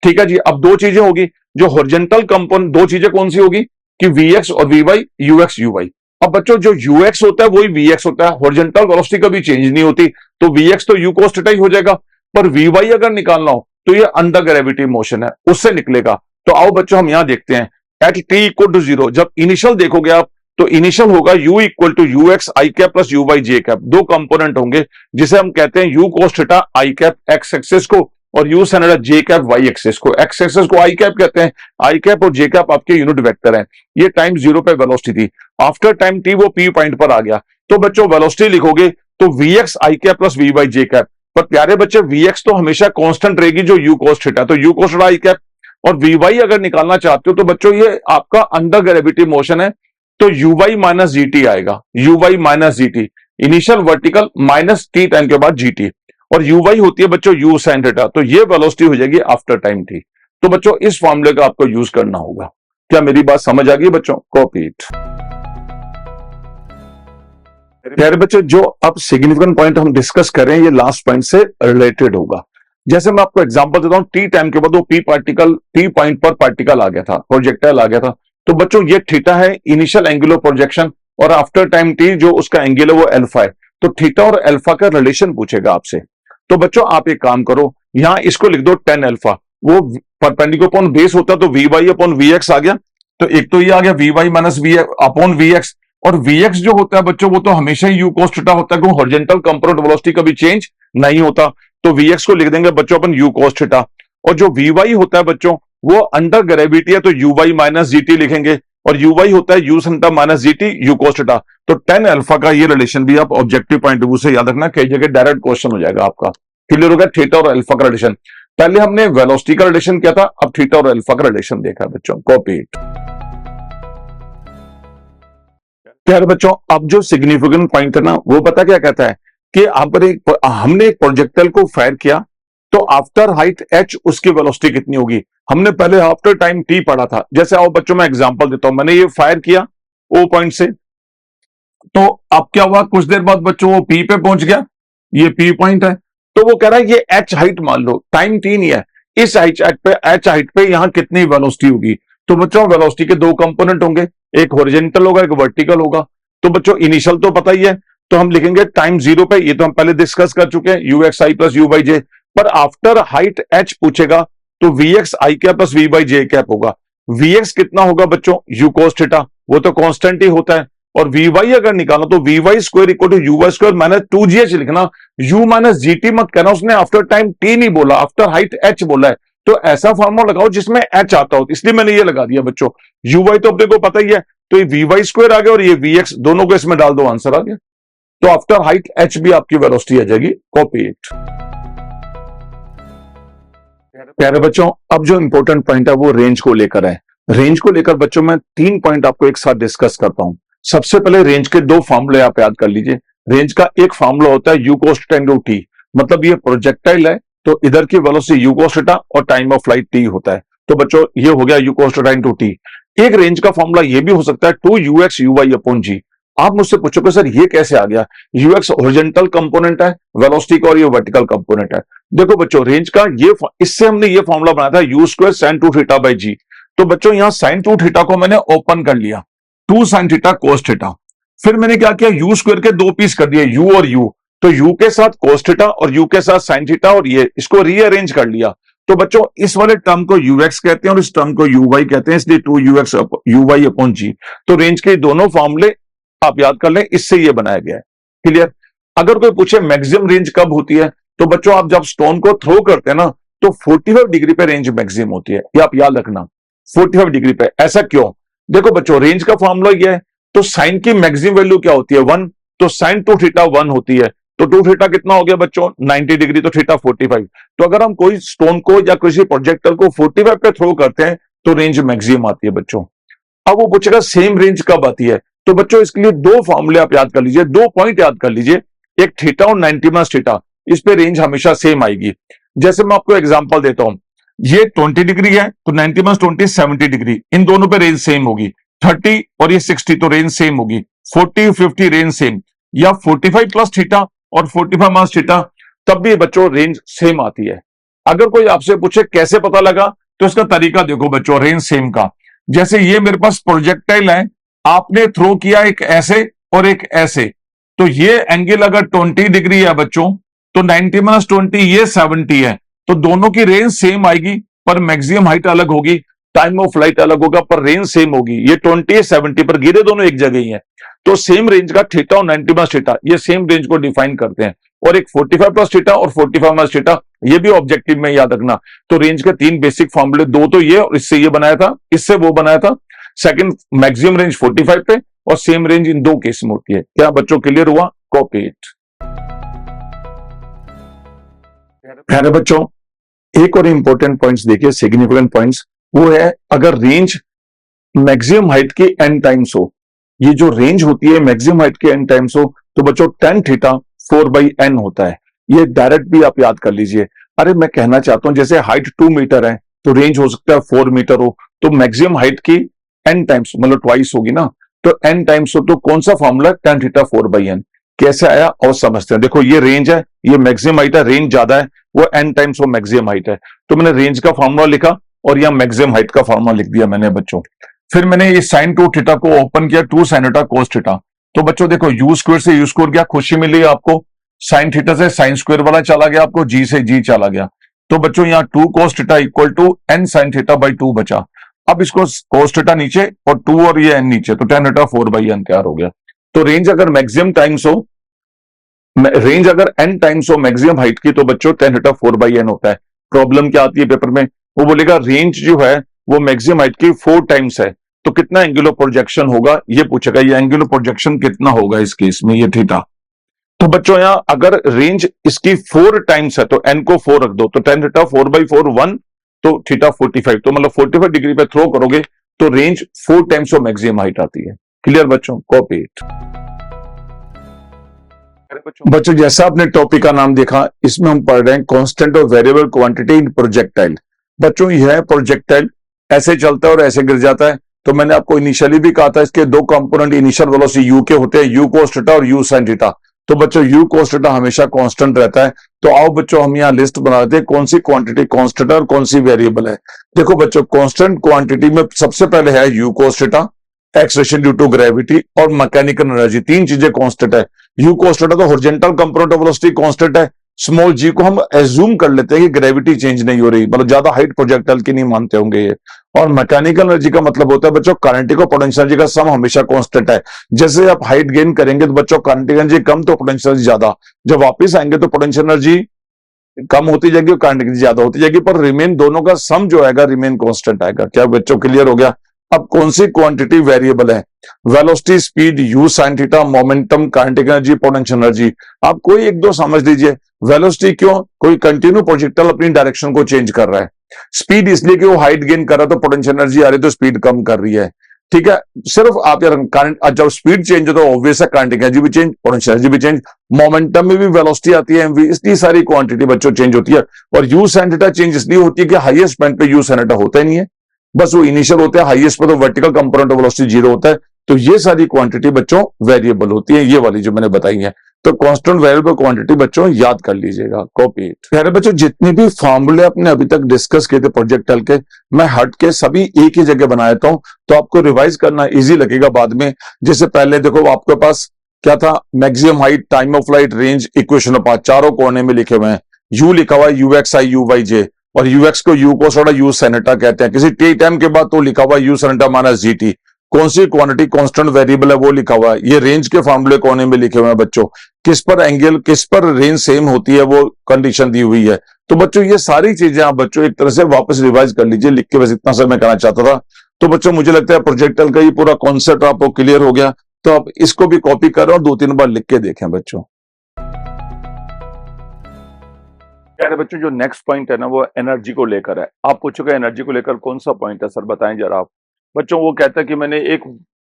ठीक है जी। अब 2 चीजें होगी जो हॉरिजॉन्टल कंपोनेंट, 2 चीजें कौन सी होगी कि वी एक्स और v y, u x u y. अब बच्चों जो यू एक्स होता है वही वी एक्स होता है, हॉरिजॉन्टल वेलोसिटी कभी चेंज नहीं होती, तो वी एक्स तो यू कोस थीटा ही हो जाएगा। पर वी वाई अगर निकालना हो तो ये अंडर ग्रेविटी मोशन है, उससे निकलेगा। तो आओ बच्चों हम यहां देखते हैं एट टी इक्वल टू 0, जब इनिशियल देखोगे आप तो इनिशियल होगा u equal to u x i cap plus u by j cap, दो कंपोनेंट होंगे जिसे हम कहते हैं u cos theta i cap x axis को और u sin theta j cap y axis को। एक्स एक्सिस को आई कैप कहते हैं, आई कैप और जे कैप आपके यूनिट वेक्टर हैं। ये टाइम जीरो पे वेलोसिटी थी, आफ्टर टाइम t वो p पॉइंट पर आ गया, तो बच्चों वेलोसिटी लिखोगे तो vx I cap plus v by j cap. पर प्यारे बच्चे vx तो हमेशा कांस्टेंट रहेगी जो u cos थीटा, तो u cos theta i cap, और vy अगर निकालना चाहते हो तो बच्चों ये आपका अंडर ग्रेविटी मोशन है, तो uy माइनस जीटी आएगा, uy minus GT, initial vertical minus T time के बाद जीटी, और uy होती है बच्चों u sin थीटा, तो ये वेलोसिटी हो जाएगी आफ्टर टाइम t। तो बच्चों इस फॉर्मूले का आपको यूज करना होगा। क्या मेरी बात समझ आ गई बच्चों? Copy it. प्यारे बच्चों, जो अब सिग्निफिकेंट पॉइंट हम डिस्कस करें ये लास्ट पॉइंट से रिलेटेड होगा। जैसे मैं आपको एग्जांपल देता हूं, टी टाइम के बाद वो पी पार्टिकल, टी पॉइंट पर पार्टिकल आ गया था, प्रोजेक्टाइल आ गया था, तो बच्चों ये थीटा है इनिशियल एंगल ऑफ प्रोजेक्शन, और आफ्टर टाइम टी जो उसका एंगल है वो अल्फा है, तो थीटा और अल्फा का रिलेशन पूछेगा आपसे। तो बच्चों आप एक काम करो, यहां इसको लिख दो टेन अल्फा, वो परपेंडिकुलर अपॉन बेस होता तो v y upon v x आ गया, तो एक तो ये आ गया v y minus v upon v x, और Vx जो होता है बच्चों वो तो हमेशा ही u cos थीटा होता है, क्योंकि हॉरिजॉन्टल कंपोनेंट वेलोसिटी कभी चेंज नहीं होता, तो Vx को लिख देंगे बच्चों अपन u cos थीटा, और जो Vy होता है बच्चों वो अंडर ग्रेविटी है, तो uy माइनस जीटी लिखेंगे, और uy होता है u sin theta minus GT u cos theta. तो टेन अल्फा का ये रिलेशन भी आप ऑब्जेक्टिव पॉइंट ऑफ व्यू से याद रखना, कई जगह डायरेक्ट क्वेश्चन हो जाएगा आपका। क्लियर हो गया? थीटा और अल्फा का रिलेशन, पहले हमने वेलोसिटी का रिलेशन किया था, अब थीटा और अल्फा का रिलेशन देखा बच्चों। Copy it. यार बच्चों, अब जो सिग्निफिकेंट पॉइंट है ना वो पता क्या कहता है कि हमने एक प्रोजेक्टाइल को फायर किया, तो आफ्टर हाइट h उसकी वेलोसिटी कितनी होगी, हमने पहले आफ्टर टाइम t पढ़ा था। जैसे आओ बच्चों मैं एग्जांपल देता हूं, मैंने ये फायर किया O पॉइंट से, तो अब क्या हुआ, कुछ देर बाद बच्चों वो P पे पहुंच गया, ये P पॉइंट है, तो वो कह रहा है ये h हाइट मान लो, टाइम t नहीं है, इस h हाइट पे यहां कितनी वेलोसिटी होगी। तो बच्चों वेलोसिटी के दो कंपोनेंट होंगे, एक हॉरिजॉन्टल होगा एक वर्टिकल होगा। तो बच्चों इनिशियल तो पता ही है, तो हम लिखेंगे टाइम जीरो पे, ये तो हम पहले डिस्कस कर चुके हैं, u x i plus u by j, पर आफ्टर हाइट h पूछेगा तो v x i cap plus v by j cap होगा। वी एक्स कितना होगा बच्चों, यू कोस थीटा, वो तो कांस्टेंट ही होता है, और वी वाई अगर निकालना तो v y square equal to u y square minus two g h लिखना, यू माइनस जी टी मत कहना, उसने आफ्टर टाइम टी नहीं बोला, आफ्टर हाइट h बोला है, तो ऐसा फॉर्मूला लगाओ जिसमें h आता हो, इसलिए मैंने ये लगा दिया बच्चों। यू वाई तो अपने को पता ही है, तो ये वी वाई स्क्वायर आ गया और ये वी एक्स, दोनों को इसमें डाल दो, आंसर आ गया। तो आफ्टर हाइट h भी आपकी वेलोसिटी आ जाएगी। Copy it. प्यारे बच्चों, अब जो इंपॉर्टेंट पॉइंट है वो रेंज को लेकर है। रेंज को लेकर बच्चों मैं तीन पॉइंट आपको एक साथ डिस्कस करता हूं। सबसे पहले रेंज के दो फॉर्मूले आप याद कर लीजिए। रेंज का एक फॉर्मूला होता है u cos theta into t, मतलब ये प्रोजेक्टाइल है तो इधर की वेलोसिटी यू कोस थीटा और टाइम ऑफ फ्लाइट टी होता है, तो बच्चों ये हो गया u cos theta into t. एक रेंज का फॉर्मूला ये भी हो सकता है two u x u y upon g. आप मुझसे पूछोगे सर ये कैसे आ गया, यू एक्स हॉरिजॉन्टल कंपोनेंट है वेलोसिटी का और ये वर्टिकल कंपोनेंट है। देखो बच्चों रेंज का ये, इससे हमने ये फॉर्मूला बनाया था u square sine two theta by g. तो बच्चों यहां साइन टू थीटा को मैंने ओपन कर लिया, two sine theta cos theta, फिर मैंने क्या किया यू स्क्वायर के दो पीस कर दिए, यू और यू, तो यू के साथ कोस थीटा और यू के साथ साइन थीटा, और ये इसको रीअरेंज कर लिया। तो बच्चों इस वाले टर्म को यू एक्स कहते हैं और इस टर्म को यू वाई कहते हैं, इसलिए two u x u y upon g. तो रेंज के दोनों फॉर्मूले आप याद कर लें, इससे ये बनाया गया है। क्लियर? अगर कोई पूछे मैक्सिमम रेंज कब होती है, तो बच्चों आप जब स्टोन को थ्रो करते हैं ना तो 45 डिग्री पे रेंज मैक्सिमम होती है, ये आप याद रखना 45 डिग्री पे। ऐसा क्यों? देखो बच्चों रेंज का फॉर्मूला ये है, तो साइन की मैक्सिमम वैल्यू क्या होती है 1, तो साइन टू थीटा 1 होती है, तो टू थीटा कितना हो गया बच्चों 90 डिग्री, तो थीटा 45। तो अगर हम कोई स्टोन को या किसी प्रोजेक्टर को 45 पे थ्रो करते हैं तो रेंज मैक्सिमम आती है बच्चों। अब वो पूछेगा सेम रेंज कब आती है, तो बच्चों इसके लिए दो फॉर्मूले आप याद कर लीजिए, दो पॉइंट याद कर लीजिए, एक थीटा और 90 माइनस थीटा, इस पे रेंज हमेशा सेम आएगी। जैसे मैं आपको एग्जांपल देता हूं, ये 20 डिग्री है तो 90 माइनस 20 70 डिग्री, इन दोनों पे रेंज सेम होगी। 30 और ये 60 तो रेंज सेम होगी, 40 50 रेंज सेम, या 45 प्लस थीटा और 45 माइनस थीटा, तब भी बच्चों रेंज सेम आती है। अगर कोई आपसे पूछे कैसे पता लगा, तो इसका तरीका देखो बच्चों रेंज सेम का। जैसे ये मेरे पास प्रोजेक्टाइल है, आपने थ्रो किया एक ऐसे और एक ऐसे, तो ये एंगल अगर 20 डिग्री है बच्चों, तो 90 माइनस 20 ये 70 है, तो दोनों की रेंज सेम आएगी पर मैक्सिमम हाइट अलग होगी। टाइम ऑफ फ्लाइट अलग होगा पर रेंज सेम होगी। ये 20 70 पर गिरे दोनों एक जगह ही है, तो सेम रेंज का थीटा और 90 माइनस थीटा ये सेम रेंज को डिफाइन करते हैं। और एक 45 प्लस थीटा और 45 माइनस थीटा ये भी ऑब्जेक्टिव में याद रखना। तो रेंज के तीन बेसिक फॉर्मूले, दो तो ये और इससे ये बनाया था, इससे वो बनाया था। सेकंड मैक्सिमम रेंज 45 पे और सेम रेंज इन दो केस में होती है। क्या बच्चों क्लियर हुआ? Copy it. प्यारे बच्चों, एक और इंपॉर्टेंट पॉइंट्स देखिए, सिग्निफिकेंट पॉइंट्स, वो है अगर रेंज मैक्सिमम हाइट की एन टाइम्स हो, ये जो रेंज होती है मैक्सिमम हाइट की एन टाइम्स हो, तो बच्चों tan थीटा 4/n होता है। ये डायरेक्ट भी आप याद कर लीजिए। अरे मैं कहना चाहता हूं जैसे हाइट 2 मीटर है तो रेंज हो सकता है 4 मीटर हो, तो मैक्सिमम हाइट की n टाइम्स मतलब ट्वाइस होगी ना, तो n टाइम्स हो तो कौन सा फॉर्मूला? tan theta 4/n। कैसे आया और समझते हैं। देखो ये रेंज है, ये मैक्सिमम हाइट है, रेंज ज्यादा है, वो n टाइम्स वो मैक्सिमम हाइट है, तो मैंने रेंज का फॉर्मूला लिखा और यहां मैक्सिमम हाइट का फॉर्मूला लिख दिया मैंने बच्चों। फिर मैंने ये sin 2 थीटा को ओपन किया 2 sin थीटा cos थीटा। तो बच्चों देखो u स्क्वायर से u स्क्वायर गया, खुशी मिली आपको। sin थीटा से sin स्क्वायर वाला चला गया, आपको g से g चला गया। तो बच्चों यहाँ 2 cos theta equal to n sin theta by 2 बचा। अब इसको cos थीटा नीचे और 2 और ये n नीचे, तो tan थीटा 4/n तैयार हो गया। तो रेंज अगर मैक्सिमम टाइम्स हो, रेंज अगर n टाइम्स हो मैक्सिमम हाइट की, तो बच्चों tan थीटा 4/n होता है। प्रॉब्लम क्या आती है पेपर में? वो बोलेगा रेंज जो है वो मैक्सिमम हाइट की 4 टाइम्स है, तो कितना एंगुलर प्रोजेक्शन होगा, ये पूछेगा। ये एंगुलर प्रोजेक्शन कितना होगा इस केस में, ये थीटा। तो बच्चों यहां अगर रेंज इसकी 4 टाइम्स है तो n को 4 रख दो, तो tan थीटा 4/4 1, तो थीटा 45, तो मतलब 45 डिग्री पे थ्रो करोगे तो range 4 times of maximum height आती है। क्लियर बच्चों? Copy it. बच्चों जैसा आपने टॉपिक का नाम देखा, इसमें हम पढ़ रहे हैं कांस्टेंट और वेरिएबल क्वांटिटी इन प्रोजेक्टाइल। बच्चों यह है प्रोजेक्टाइल, ऐसे चलता है और ऐसे गिर जाता है। तो मैंने आपको इनिशियली भी कहा था इसके दो कंपोनेंट इनिशियल वेलोसिटी u के होते हैं, u cos थीटा और u sin थीटा। तो बच्चों u cos थीटा हमेशा कांस्टेंट रहता है। तो आओ बच्चों हम यहाँ लिस्ट बना लेते हैं कौन सी क्वांटिटी कांस्टेंट है और कौन सी वेरिएबल है। देखो बच्चों कांस्टेंट क्वांटिटी में सबसे पहले है u cos theta, acceleration due to gravity और मैकेनिकल एनर्जी, तीन चीजें कांस्टेंट है। u cos थीटा तो horizontal component of velocity constant है। स्मॉल g को हम एज्यूम कर लेते हैं कि ग्रेविटी चेंज नहीं हो रही, मतलब ज्यादा हाइट प्रोजेक्टाइल की नहीं मानते होंगे ये। और मैकेनिकल एनर्जी का मतलब होता है बच्चों काइनेटिक और पोटेंशियल एनर्जी का सम हमेशा कांस्टेंट है। जैसे आप हाइट गेन करेंगे तो बच्चों काइनेटिक एनर्जी कम तो पोटेंशियल एनर्जी ज्यादा, जब वापस आएंगे तो पोटेंशियल एनर्जी कम होती जाएगी और काइनेटिक एनर्जी ज्यादा होती जाएगी, पर रिमेन दोनों का सम जो आएगा रिमेन कांस्टेंट आएगा। क्या बच्चों क्लियर हो गया? अब कौन सी क्वांटिटी वेरिएबल है? Velocity, speed, u sin theta, momentum, kinetic energy, potential energy. आप कोई एक दो समझ लीजिए। वेलोसिटी क्यों? कोई कंटिन्यू प्रोजेक्टाइल अपनी डायरेक्शन को चेंज कर रहा है। स्पीड इसलिए कि वो हाइट गेन कर रहा है तो पोटेंशियल एनर्जी आ रही है तो स्पीड कम कर रही है। ठीक है, सिर्फ आप यार करंट जब स्पीड चेंज हो तो ऑब्वियस है काइनेटिक एनर्जी भी चेंज, पोटेंशियल एनर्जी भी चेंज। मोमेंटम में भी वेलोसिटी आती है mv, इसलिए सारी क्वांटिटी बच्चों चेंज होती है। और u sin थीटा चेंज इसलिए होती है कि हाईएस्ट पॉइंट पे u sin थीटा होता ही नहीं है, बस वो इनिशियल होते हैं। हाईएस्ट पे तो vertical component of velocity zero होता है। तो ये सारी क्वांटिटी बच्चों वेरिएबल होती है, ये वाली जो मैंने बताई है। तो कांस्टेंट वेरिएबल क्वांटिटी बच्चों याद कर लीजिएगा, कॉपी इट। प्यारे बच्चों जितने भी फॉर्मूले अपने अभी तक डिस्कस किए थे प्रोजेक्टाइल के, मैं हट के सभी एक ही जगह बना देता हूं, तो आपको रिवाइज करना इजी लगेगा बाद में। जैसे पहले देखो आपके पास क्या था, maximum height, time of flight, range, equation of path, चारों कोने में लिखे हुए हैं। यू लिखा हुआ है ux i u y j, और ux को u cos theta u sin theta कहते हैं। किसी टी टाइम के बाद तो लिखा हुआ u sin theta minus gt। कौन सी क्वांटिटी कांस्टेंट वेरिएबल है वो लिखा हुआ है। ये रेंज के फॉर्मूले कोने में लिखे हुए हैं बच्चों। किस पर एंगल, किस पर रेंज सेम होती है वो कंडीशन दी हुई है। तो बच्चों ये सारी चीजें आप बच्चों एक तरह से वापस रिवाइज कर लीजिए लिख के, बस इतना सा मैं कहना चाहता था। तो बच्चों मुझे लगता है प्रोजेक्टाइल का ये पूरा कॉन्सेप्ट आपको क्लियर हो गया। तो आप इसको भी कॉपी करें और 2-3 बार लिख के देखें बच्चों। प्यारे बच्चों जो नेक्स्ट पॉइंट है ना वो एनर्जी को लेकर है। आप पूछोगे एनर्जी को लेकर कौन सा पॉइंट है सर, बताएं जरा आप। बच्चों वो कहता है कि मैंने एक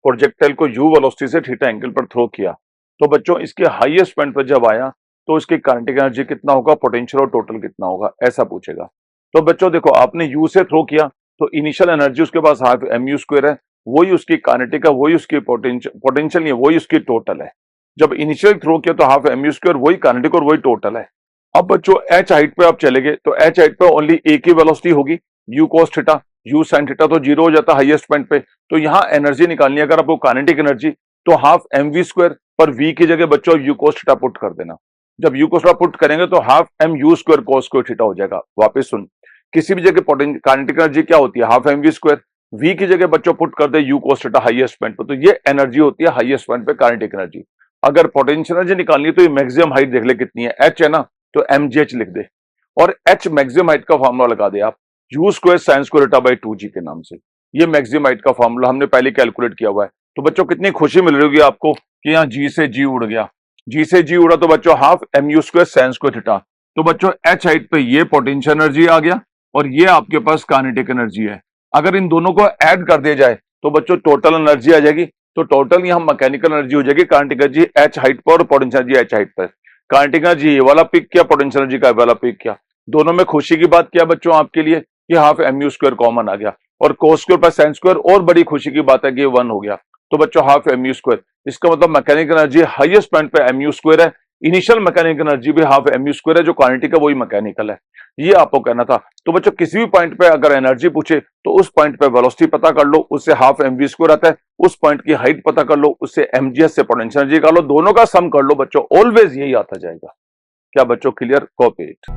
प्रोजेक्टाइल को u वेलोसिटी से थीटा एंगल पर थ्रो किया, तो बच्चों इसके हाईएस्ट पॉइंट पर जब आया तो इसकी काइनेटिक एनर्जी कितना होगा, पोटेंशियल और टोटल कितना होगा, ऐसा पूछेगा। तो बच्चों देखो आपने u से थ्रो किया तो इनिशियल एनर्जी उसके पास हाफ mu स्क्वायर है, वही उसकी काइनेटिक है, वही उसकी पोटेंशियल नहीं है, वही उसकी टोटल है। जब इनिशियल थ्रो किया तो हाफ mu स्क्वायर, वही काइनेटिक और वही टोटल है। अब बच्चों h हाइट पे आप चले गए तो h हाइट पे ओनली एक ही वेलोसिटी होगी, u cos theta, u sin theta तो जीरो हो जाता हाईएस्ट पॉइंट पे। तो यहाँ एनर्जी निकालनी है अगर आपको काइनेटिक एनर्जी, तो हाफ mv स्क्वायर पर v की जगह बच्चों u cos थीटा पुट कर देना। जब u cos थीटा पुट करेंगे तो half mu square cos square theta हो जाएगा। वापस सुन, किसी भी जगह काइनेटिक एनर्जी क्या होती है, half m v square. V की जगह बच्चों पुट कर दे u cos theta highest point पे, तो ये एनर्जी होती है हाईएस्ट पॉइंट पे काइनेटिक एनर्जी। अगर पोटेंशियल एनर्जी निकालनी है तो ये मैक्सिमम हाइट देख ले कितनी है, एच है ना, तो एमजीएच लिख दे और एच मैक्सिमम हाइट का फॉर्मूला लगा दे आप, you square sine square theta by 2g के नाम से। ये मैक्सिमम हाइट का फॉर्मूला हमने पहले कैलकुलेट किया हुआ है। तो बच्चों कितनी खुशी मिल रही होगी आपको कि यहाँ जी से जी उड़ गया, जी से जी उड़ा तो बच्चों half m u square sine square theta. तो बच्चों एच हाइट पे ये पोटेंशियल एनर्जी आ गया और ये आपके पास काइनेटिक एनर्जी है। अगर इन दोनों को ऐड कर दिया जाए तो बच्चों टोटल एनर्जी आ जाएगी। तो टोटल यहाँ मैकेनिकल एनर्जी हो जाएगी काइनेटिक एनर्जी एच हाइट पर और पोटेंशियल एनर्जी एच हाइट पर। काइनेटिक एनर्जी ये वाला पिक किया, पोटेंशियल एनर्जी का वाला पिक किया, दोनों में खुशी की बात क्या बच्चों आपके लिए कि half m u square common आ गया और cos square plus sine square, और बड़ी खुशी की बात है कि ये 1 हो गया। तो बच्चों हाफ एम यू स्क्वायर, इसका मतलब मैकेनिकल एनर्जी हाईएस्ट पॉइंट पे एम यू स्क्वायर है, इनिशियल मैकेनिकल एनर्जी भी हाफ एम यू स्क्वायर है, जो काइनेटिक है वही मैकेनिकल है। ये आपको कहना था। तो बच्चों किसी भी पॉइंट पे अगर एनर्जी पूछे तो उस पॉइंट पे वेलोसिटी पता कर लो, उससे हाफ एम वी स्क्वायर आता है, उस पॉइंट की हाइट पता कर लो, उससे एमजीएस से पोटेंशियल एनर्जी निकालो, दोनों का सम कर लो बच्चों, ऑलवेज यही आता जाएगा। क्या बच्चों क्लियर? Copy it.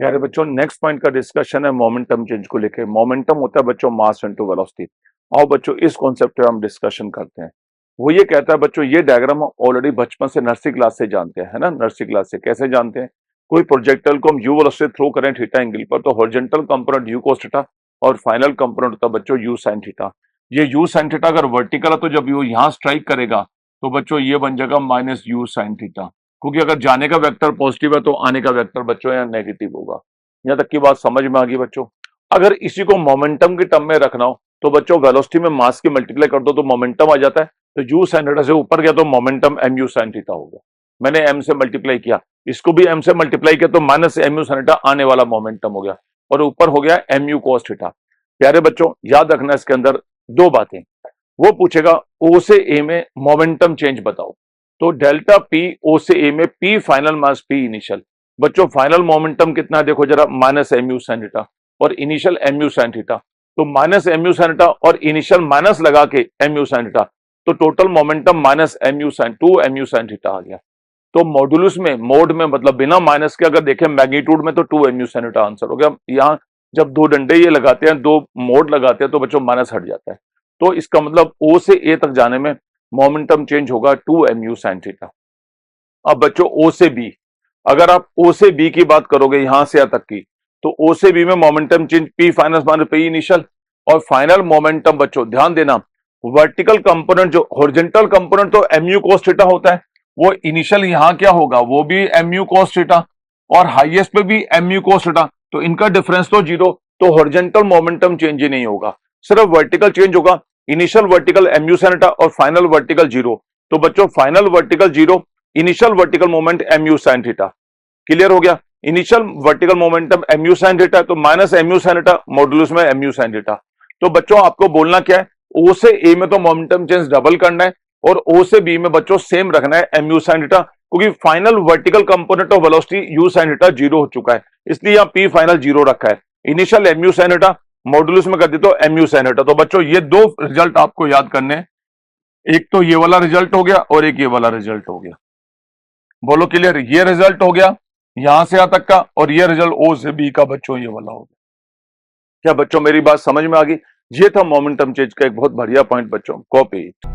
यार बच्चों नेक्स्ट पॉइंट का डिस्कशन है मोमेंटम चेंज को लेकर। मोमेंटम होता है बच्चों मास इनटू वेलोसिटी। आओ बच्चों इस कॉन्सेप्ट पे हम डिस्कशन करते हैं। वो ये कहता है बच्चों, ये डायग्राम ऑलरेडी बचपन से नर्सरी क्लास से जानते हैं, है ना। नर्सरी क्लास से कैसे जानते हैं, कोई प्रोजेक्टाइल को हम यू वेलोसिटी थ्रो करें थीटा एंगल पर तो horizontal component you cos theta और फाइनल कंपोनेंट होता है बच्चों यू साइन थीटा। ये यू साइन थीटा अगर वर्टिकल है तो जब यू यहाँ स्ट्राइक करेगा तो बच्चों ये बन जाएगा माइनस यू साइन थीटा, क्योंकि अगर जाने का वेक्टर पॉजिटिव है तो आने का वेक्टर बच्चों यहाँ नेगेटिव होगा। यहाँ तक की बात समझ में आ गई बच्चों। अगर इसी को मोमेंटम के टर्म में रखना हो तो बच्चों वेलोसिटी में मास की मल्टीप्लाई कर दो तो मोमेंटम आ जाता है। तो यू साइन थीटा से ऊपर गया तो momentum m u sine theta होगा। मैंने एम से मल्टीप्लाई किया, इसको भी एम से मल्टीप्लाई किया तो minus m u sine theta आने वाला मोमेंटम हो गया और ऊपर हो गया एम यू कॉस थीटा। प्यारे बच्चों याद रखना इसके अंदर दो बातें। वो पूछेगा ओ से ए में मोमेंटम चेंज बताओ, तो डेल्टा पी ओ से ए में p final mass p initial. बच्चों फाइनल मोमेंटम कितना है देखो जरा, minus m u sine theta और initial m u sine theta. तो minus m u sine theta और इनिशियल माइनस लगा के एम यू साइन थीटा, तो total momentum minus m u sine 2 m u sine theta आ गया। तो मॉडुलस में मोड में मतलब बिना माइनस के अगर देखें मैग्नीट्यूड में तो 2 m u sine theta answer हो गया। यहाँ जब दो डंडे ये लगाते हैं, दो मोड लगाते हैं तो बच्चों माइनस हट जाता है। तो इसका मतलब ओ से ए तक जाने में मोमेंटम चेंज होगा 2 एम यू साइन थीटा। अब बच्चों ओ से बी, अगर आप ओ से बी की बात करोगे यहां से तक की, तो ओ से बी में momentum change P final minus P initial और फाइनल मोमेंटम बच्चों ध्यान देना, वर्टिकल कंपोनेंट जो हॉरिजॉन्टल कंपोनेंट तो एम यू कोस थीटा होता है, वो इनिशियल यहां क्या होगा वो भी एम यू कोस थीटा और हाईएस्ट पे भी एम यू कोस थीटा, तो इनका डिफरेंस तो जीरो। तो हॉरिजॉन्टल मोमेंटम चेंज ही नहीं होगा, सिर्फ वर्टिकल चेंज होगा। Initial vertical m u sine theta और फाइनल वर्टिकल जीरो। तो बच्चों final vertical zero, initial vertical moment m u sine theta. Clear हो गया। Initial vertical momentum m u sine theta तो minus m u sine theta modulus में एम यू साइन थीटा। तो बच्चों आपको बोलना क्या है, ओ से ए में तो मोमेंटम चेंज डबल करना है और ओ से बी में बच्चों सेम रखना है एम यू साइन थीटा, क्योंकि final vertical component of velocity you sine theta zero हो चुका है, इसलिए यहाँ पी फाइनल जीरो रखा है। Initial m u sine theta modulus में कर दी तो एम यू साइन थीटा। तो बच्चों ये दो रिजल्ट आपको याद करने हैं, एक तो ये वाला रिजल्ट हो गया और एक ये वाला रिजल्ट हो गया। बोलो क्लियर। ये रिजल्ट हो गया यहां से यहां तक का और ये रिजल्ट ओ से बी का बच्चों ये वाला हो गया। क्या बच्चों मेरी बात समझ में आ गई? ये था मोमेंटम चेंज का एक बहुत बढ़िया पॉइंट बच्चों, कॉपी इट।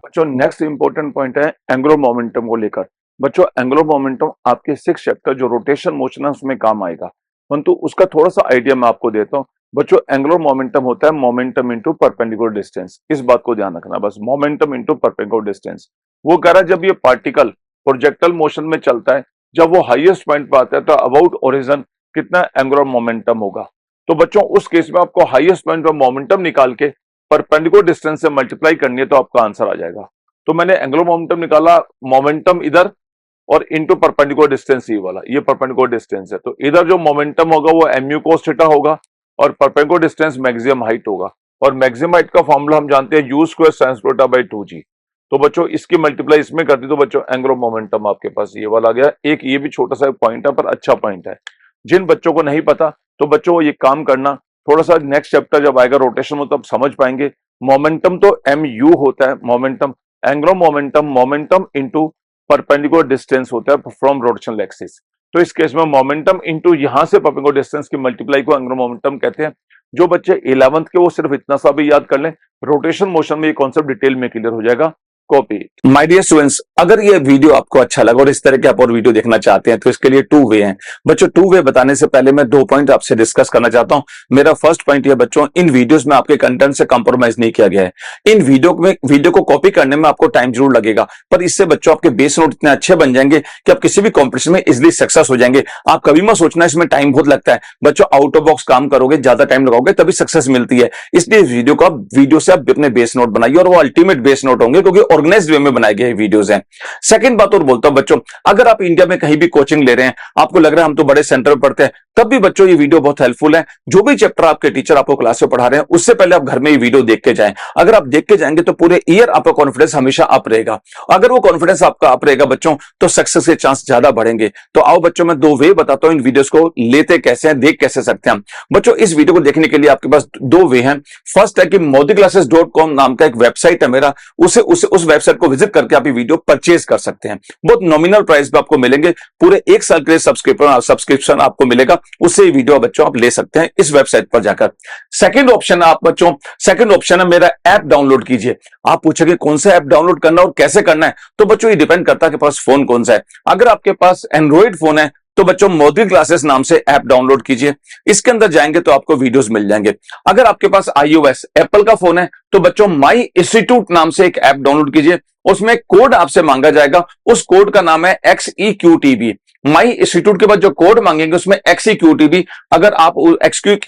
बच्चों नेक्स्ट इंपॉर्टेंट पॉइंट है एंगुलर मोमेंटम को लेकर। बच्चों एंगुलर मोमेंटम आपके 6 चैप्टर जो रोटेशन मोशन है उसमें काम आएगा, परंतु उसका थोड़ा सा आइडिया मैं आपको देता हूं। बच्चों एंगुलर मोमेंटम होता है मोमेंटम इनटू परपेंडिकुलर डिस्टेंस, इस बात को ध्यान रखना बस, मोमेंटम इनटू परपेंडिकुलर डिस्टेंस। वो कह रहा है जब ये पार्टिकल प्रोजेक्टाइल मोशन में चलता है, जब वो हाईएस्ट पॉइंट पर आता है तो अबाउट ओरिजिन कितना एंगुलर मोमेंटम होगा। तो बच्चों उस केस में आपको हाईएस्ट पॉइंट पर मोमेंटम निकाल के परपेंडिकुलर डिस्टेंस से मल्टीप्लाई करनी है तो आपका आंसर आ जाएगा। तो मैंने एंगुलर मोमेंटम निकाला, मोमेंटम इधर और इनटू परपेंडिकुलर डिस्टेंस ये वाला, ये परपेंडिकुलर डिस्टेंस है, तो इधर जो मोमेंटम होगा वो एम यू कोस थीटा होगा और परपेंडिकुलर डिस्टेंस मैक्सिमम हाइट होगा और मैक्सिमम हाइट का फॉर्मूला हम जानते हैं you square sine square theta by 2g। तो बच्चों इसकी मल्टीप्लाई इसमें कर दी तो बच्चों एंगुलर मोमेंटम आपके पास ये वाला आ गया। एक ये भी छोटा सा पॉइंट है पर अच्छा पॉइंट है, जिन बच्चों को नहीं पता तो बच्चों ये काम करना, थोड़ा सा नेक्स्ट चैप्टर जब आएगा रोटेशन में तब समझ पाएंगे। मोमेंटम तो एम यू होता है momentum, angular momentum momentum into perpendicular distance होता है फ्रॉम रोटेशनल एक्सिस। तो इस केस में मोमेंटम इनटू यहां से परपेंडिकुलर डिस्टेंस की मल्टीप्लाई को एंगुलर मोमेंटम कहते हैं। जो बच्चे 11th के वो सिर्फ इतना सा भी याद कर लें, रोटेशन मोशन में ये कॉन्सेप्ट डिटेल में क्लियर हो जाएगा। कॉपी। माय डियर स्टूडेंट्स, अगर ये वीडियो आपको अच्छा लगा और इस तरह के आप और वीडियो देखना चाहते हैं तो इसके लिए 2 वे हैं। बच्चों 2 वे बताने से पहले मैं 2 पॉइंट आपसे डिस्कस करना चाहता हूं। मेरा फर्स्ट पॉइंट ये बच्चों, इन वीडियोस में आपके कंटेंट से कॉम्प्रोमाइज नहीं किया गया है। इन वीडियो को कॉपी करने में आपको टाइम जरूर लगेगा, पर इससे बच्चों आपके बेस नोट इतने अच्छे बन जाएंगे कि आप किसी भी कॉम्पिटिशन में इजिली सक्सेस हो जाएंगे। आप कभी मत सोचना इसमें टाइम बहुत लगता है। बच्चों आउट ऑफ बॉक्स काम करोगे, ज्यादा टाइम लगाओगे तभी सक्सेस मिलती है। इसलिए इस वीडियो से आप अपने बेस नोट बनाइए और वो अल्टीमेट बेस नोट होंगे क्योंकि ऑर्गेनाइज्ड वे में बनाए गए वीडियोस हैं। सेकंड बात और बोलता हूं बच्चों, अगर आप इंडिया में कहीं भी कोचिंग ले रहे हैं, आपको लग रहा है हम तो बड़े सेंटर में पढ़ते हैं, तब भी बच्चों ये वीडियो बहुत हेल्पफुल है। जो भी चैप्टर आपके टीचर आपको क्लास में पढ़ा रहे हैं उससे पहले आप घर में ये वीडियो देख के जाएं। अगर आप देख के जाएंगे तो पूरे ईयर आपका कॉन्फिडेंस हमेशा अप रहेगा। अगर वो कॉन्फिडेंस आपका अप रहेगा बच्चों तो सक्सेस के चांस ज्यादा बढ़ेंगे। तो आओ बच्चों मैं 2 वे बताता हूं इन वीडियोस को लेते कैसे हैं, देख कैसे सकते हैं। बच्चों इस वीडियो को देखने के लिए आपके पास 2 वे हैं। फर्स्ट है कि modiclasses.com नाम का एक वेबसाइट है मेरा, उस वेबसाइट को विजिट करके आप ये वीडियो परचेज कर सकते हैं। बहुत नॉमिनल प्राइस पे आपको मिलेंगे, पूरे 1 साल के लिए सब्सक्रिप्शन आपको मिलेगा, उससे ये वीडियो बच्चों आप ले सकते हैं इस वेबसाइट पर जाकर। सेकंड ऑप्शन है आप बच्चों, सेकंड ऑप्शन है मेरा ऐप डाउनलोड कीजिए। आप पूछेंगे कौन सा ऐप डाउनलोड करना और कैसे करना है, तो बच्चों ये डिपेंड करता है कि पास फोन कौन सा है। अगर आपके पास एंड्रॉइड फोन है तो बच्चों मोदी क्लासेस नाम से ऐप डाउनलोड कीजिए। इसके अंदर जाएंगे तो आपको वीडियोस मिल जाएंगे। अगर आपके पास iOS एप्पल का फोन है तो बच्चों माई इंस्टीट्यूट नाम से एक ऐप डाउनलोड कीजिए। उसमें कोड आपसे मांगा जाएगा, उस कोड का नाम है XEQTB। माई इंस्टीट्यूट के बाद जो कोड मांगेंगे उसमें XEQTB, अगर आप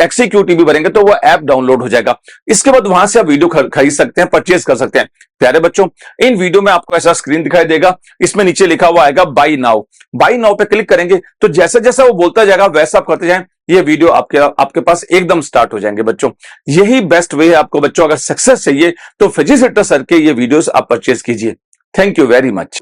XEQTB भरेंगे तो वो ऐप डाउनलोड हो जाएगा। इसके बाद वहां से आप वीडियो खरीद सकते हैं, परचेज कर सकते हैं। प्यारे बच्चों इन वीडियो में आपको ऐसा स्क्रीन दिखाई देगा, इसमें नीचे लिखा हुआ आएगा बाय नाउ। बाय नाउ पे क्लिक करेंगे तो जैसे जैसा वो बोलता जाएगा वैसा आप करते जाएं, ये वीडियो आपके पास एकदम स्टार्ट हो जाएंगे। बच्चों यही बेस्ट वे है आपको बच्चों, अगर सक्सेस चाहिए तो फिजिक्स सर के ये वीडियोस आप परचेज कीजिए। Thank you very much.